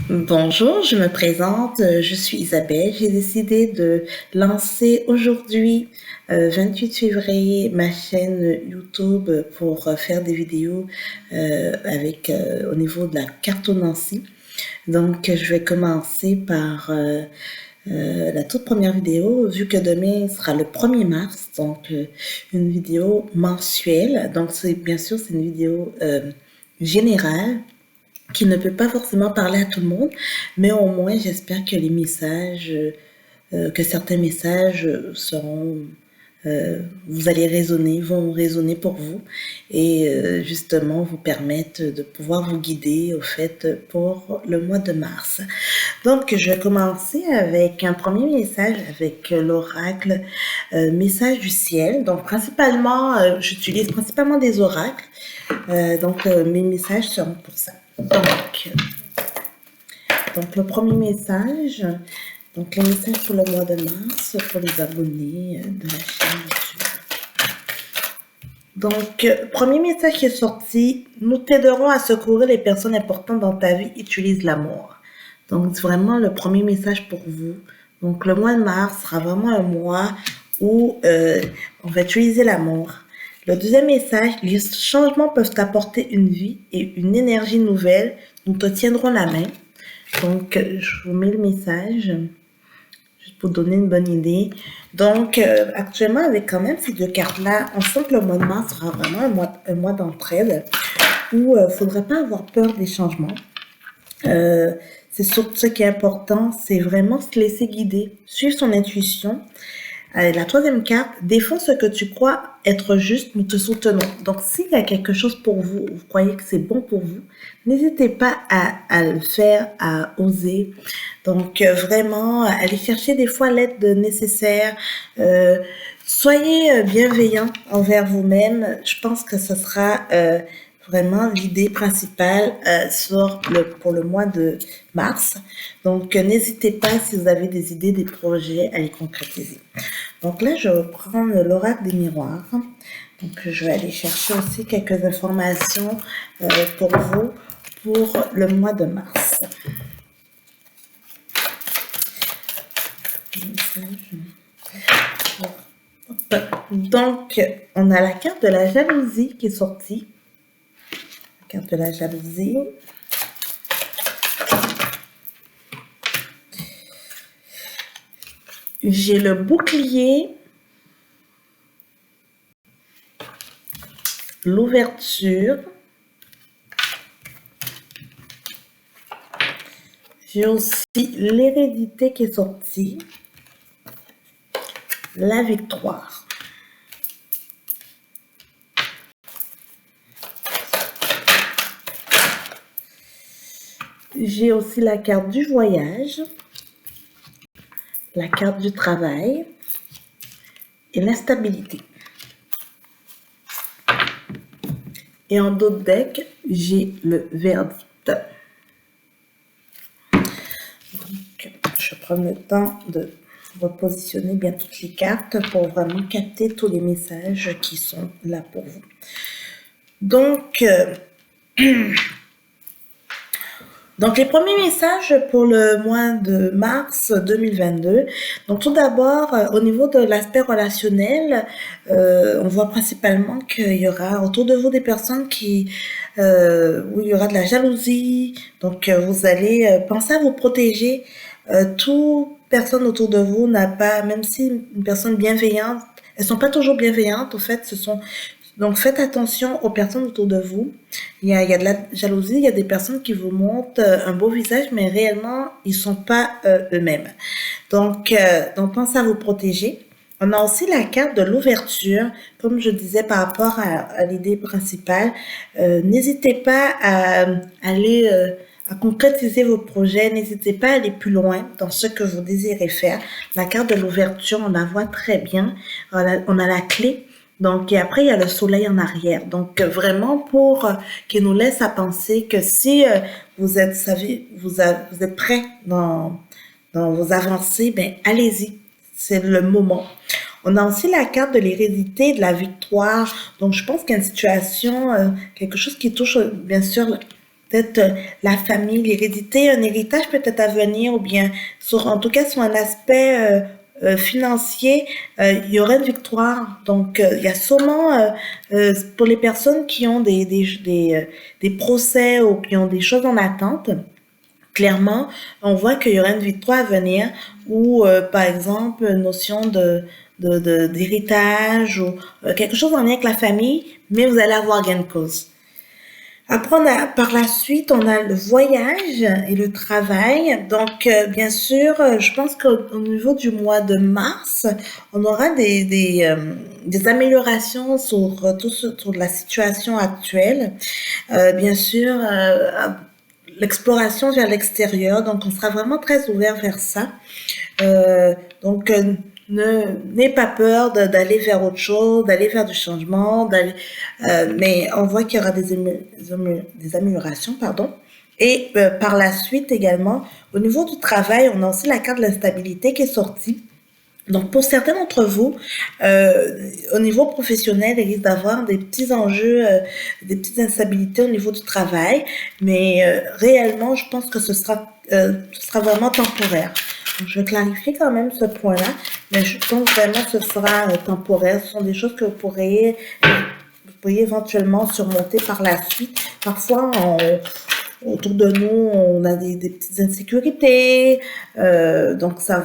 Bonjour, je me présente, je suis Isabelle. J'ai décidé de lancer aujourd'hui, 28 février, ma chaîne YouTube pour faire des vidéos au niveau de la cartonnancie. Donc, je vais commencer par la toute première vidéo, vu que demain sera le 1er mars, donc une vidéo mensuelle. Donc, bien sûr, c'est une vidéo générale qui ne peut pas forcément parler à tout le monde, mais au moins j'espère que les messages, que certains messages seront, vous allez raisonner, vont résonner pour vous et justement vous permettre de pouvoir vous guider au fait pour le mois de mars. Donc je vais commencer avec un premier message avec l'oracle message du ciel. Donc principalement, j'utilise principalement des oracles. Donc mes messages seront pour ça. Donc le premier message, donc les messages pour le mois de mars pour les abonnés de la chaîne YouTube. Donc, premier message qui est sorti, nous t'aiderons à secourir les personnes importantes dans ta vie, utilise l'amour. Donc, c'est vraiment le premier message pour vous. Donc, le mois de mars sera vraiment un mois où on va utiliser l'amour. Le deuxième message, les changements peuvent t'apporter une vie et une énergie nouvelle. Nous te tiendrons la main. Donc, je vous mets le message juste pour donner une bonne idée. Donc, actuellement, avec quand même ces deux cartes-là, on sent que le mois de mars sera vraiment un mois d'entraide où il ne faudrait pas avoir peur des changements. C'est surtout ce qui est important, c'est vraiment se laisser guider, suivre son intuition. La troisième carte, défends ce que tu crois être juste, nous te soutenons. Donc, s'il y a quelque chose pour vous, vous croyez que c'est bon pour vous, n'hésitez pas à le faire, à oser. Donc, vraiment, allez chercher des fois l'aide nécessaire. Soyez bienveillant envers vous-même. Je pense que ce sera vraiment l'idée principale pour le mois de mars. Donc, n'hésitez pas si vous avez des idées, des projets à les concrétiser. Donc là, je vais prendre l'oracle des miroirs. Donc, je vais aller chercher aussi quelques informations pour vous pour le mois de mars. Donc, on a la carte de la jalousie qui est sortie. La carte de la jalousie. J'ai le bouclier, l'ouverture. J'ai aussi l'hérédité qui est sortie, la victoire. J'ai aussi la carte du voyage, la carte du travail et l'instabilité. Et en dos de deck, j'ai le verdict. Donc, je prends le temps de repositionner bien toutes les cartes pour vraiment capter tous les messages qui sont là pour vous. Donc, donc les premiers messages pour le mois de mars 2022. Donc tout d'abord, au niveau de l'aspect relationnel, on voit principalement qu'il y aura autour de vous des personnes où il y aura de la jalousie. Donc vous allez penser à vous protéger. Toute personne autour de vous n'a pas, même si une personne bienveillante, elles sont pas toujours bienveillantes. Au fait, donc faites attention aux personnes autour de vous. Il y a de la jalousie, il y a des personnes qui vous montrent un beau visage, mais réellement, ils sont pas eux-mêmes. Donc pensez à vous protéger. On a aussi la carte de l'ouverture, comme je disais par rapport à l'idée principale. N'hésitez pas à aller à concrétiser vos projets, n'hésitez pas à aller plus loin dans ce que vous désirez faire. La carte de l'ouverture, on la voit très bien. On a la clé. Donc, et après, il y a le soleil en arrière. Donc, vraiment qui nous laisse à penser que si vous êtes prêt dans vos avancées, ben, allez-y. C'est le moment. On a aussi la carte de l'hérédité, de la victoire. Donc, je pense qu'il y a une situation, quelque chose qui touche, bien sûr, peut-être la famille, l'hérédité, un héritage peut-être à venir, ou bien en tout cas sur un aspect financier, il y aurait une victoire. Donc, il y a sûrement, pour les personnes qui ont des procès ou qui ont des choses en attente, clairement, on voit qu'il y aura une victoire à venir ou, par exemple, une notion d'héritage ou quelque chose en lien avec la famille, mais vous allez avoir gain de cause. Après, par la suite, on a le voyage et le travail. Donc, bien sûr, je pense qu'au niveau du mois de mars, on aura des améliorations sur la situation actuelle. Bien sûr, l'exploration vers l'extérieur. Donc, on sera vraiment très ouvert vers ça. Donc, n'aie pas peur d'aller vers autre chose, d'aller vers du changement, mais on voit qu'il y aura des améliorations, pardon. Et par la suite également, au niveau du travail, on a aussi la carte de l'instabilité qui est sortie. Donc, pour certains d'entre vous, au niveau professionnel, il risque d'avoir des petits enjeux, des petites instabilités au niveau du travail, mais réellement, je pense que ce sera vraiment temporaire. Donc, je vais clarifier quand même ce point-là, mais je pense vraiment que ce sera temporaire. Ce sont des choses que vous pourriez éventuellement surmonter par la suite. Parfois, autour de nous, on a des petites insécurités, donc ça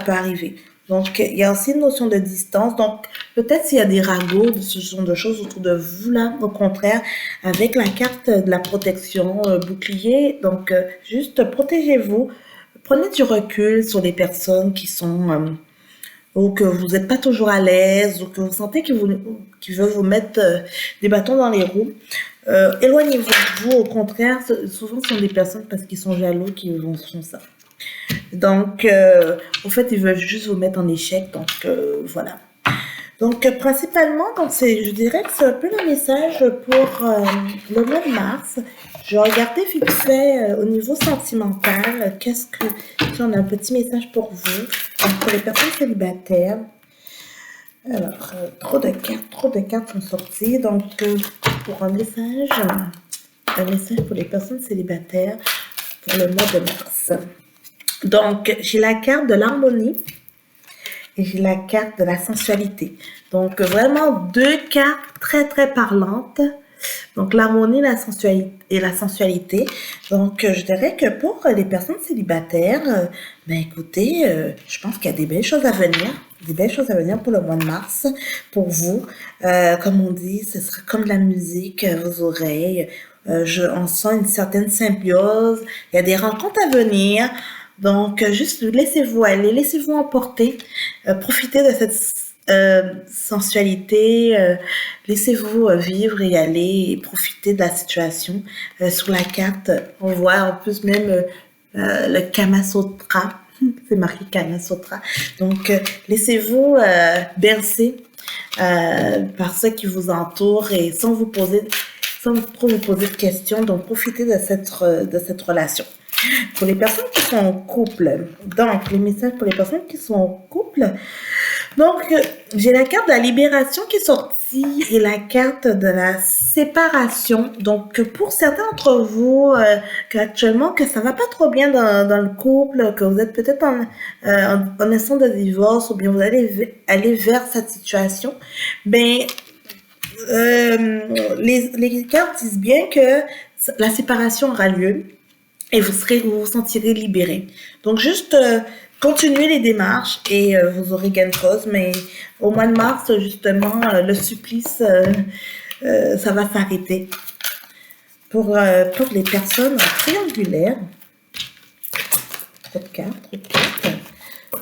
peut arriver. Donc, il y a aussi une notion de distance. Donc, peut-être s'il y a des ragots, ce genre de choses autour de vous, là, au contraire, avec la carte de la protection bouclier. Donc, juste protégez-vous. Prenez du recul sur les personnes qui sont ou que vous n'êtes pas toujours à l'aise ou que vous sentez qu'ils veulent vous mettre des bâtons dans les roues. Éloignez-vous de vous. Au contraire, souvent ce sont des personnes parce qu'ils sont jaloux qui font ça. Donc, au fait, ils veulent juste vous mettre en échec. Donc, voilà. Donc, principalement, je dirais que c'est un peu le message pour le mois de mars. Je vais regarder vite fait au niveau sentimental. Si on a un petit message pour vous, donc pour les personnes célibataires. Alors, trop de cartes sont sorties. Donc, pour un message pour les personnes célibataires pour le mois de mars. Donc, j'ai la carte de l'harmonie et j'ai la carte de la sensualité. Donc, vraiment deux cartes très, très parlantes. Donc, l'harmonie et la sensualité. Donc, je dirais que pour les personnes célibataires, écoutez, je pense qu'il y a des belles choses à venir. Des belles choses à venir pour le mois de mars, pour vous. Comme on dit, ce sera comme de la musique à vos oreilles. On sent une certaine symbiose. Il y a des rencontres à venir. Donc, juste laissez-vous aller, laissez-vous emporter. Profitez de cette sensualité, laissez-vous vivre et aller et profiter de la situation. Sur la carte, on voit en plus même le Kama Sutra, c'est marqué Kama Sutra. Donc, laissez-vous bercer par ceux qui vous entourent et sans trop vous poser de questions. Donc, profitez de cette relation. Pour les personnes qui sont en couple, donc les messages pour les personnes qui sont en couple, donc j'ai la carte de la libération qui est sortie et la carte de la séparation. Donc pour certains d'entre vous actuellement que ça va pas trop bien dans le couple, que vous êtes peut-être en instant de divorce ou bien vous allez aller vers cette situation, les cartes disent bien que la séparation aura lieu. Et vous vous sentirez libéré. Donc, juste continuez les démarches et vous aurez gain de cause. Mais au mois de mars, justement, le supplice, ça va s'arrêter. Pour les personnes triangulaires, trop de cartes.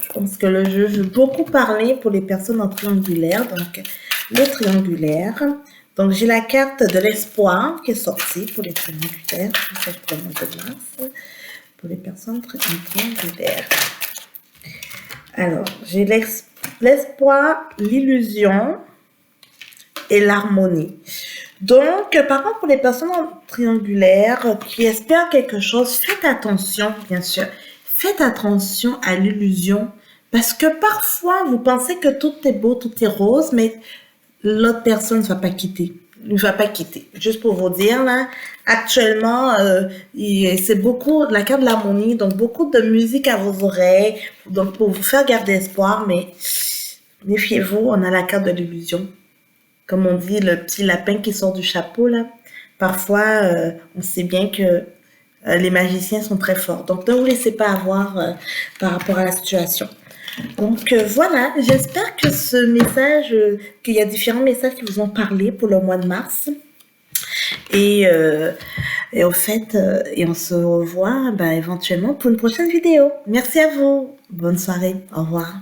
Je pense que le jeu veut beaucoup parler pour les personnes en triangulaire. Donc, le triangulaire. Donc, j'ai la carte de l'espoir qui est sortie pour les triangulaires. Ça, pour le mois de mars. Pour les personnes triangulaires. Alors, j'ai l'espoir, l'illusion et l'harmonie. Donc, par contre, pour les personnes triangulaires qui espèrent quelque chose, faites attention, bien sûr. Faites attention à l'illusion. Parce que parfois, vous pensez que tout est beau, tout est rose, mais l'autre personne ne va pas quitter. ne va pas quitter. Juste pour vous dire, là, actuellement, c'est beaucoup la carte de l'harmonie, donc beaucoup de musique à vos oreilles, donc pour vous faire garder espoir, mais méfiez-vous, on a la carte de l'illusion. Comme on dit, le petit lapin qui sort du chapeau, là. Parfois, on sait bien que les magiciens sont très forts. Donc, ne vous laissez pas avoir par rapport à la situation. Donc voilà, j'espère que ce message, qu'il y a différents messages qui vous ont parlé pour le mois de mars. Et, euh, et au fait, et on se revoit éventuellement pour une prochaine vidéo. Merci à vous. Bonne soirée. Au revoir.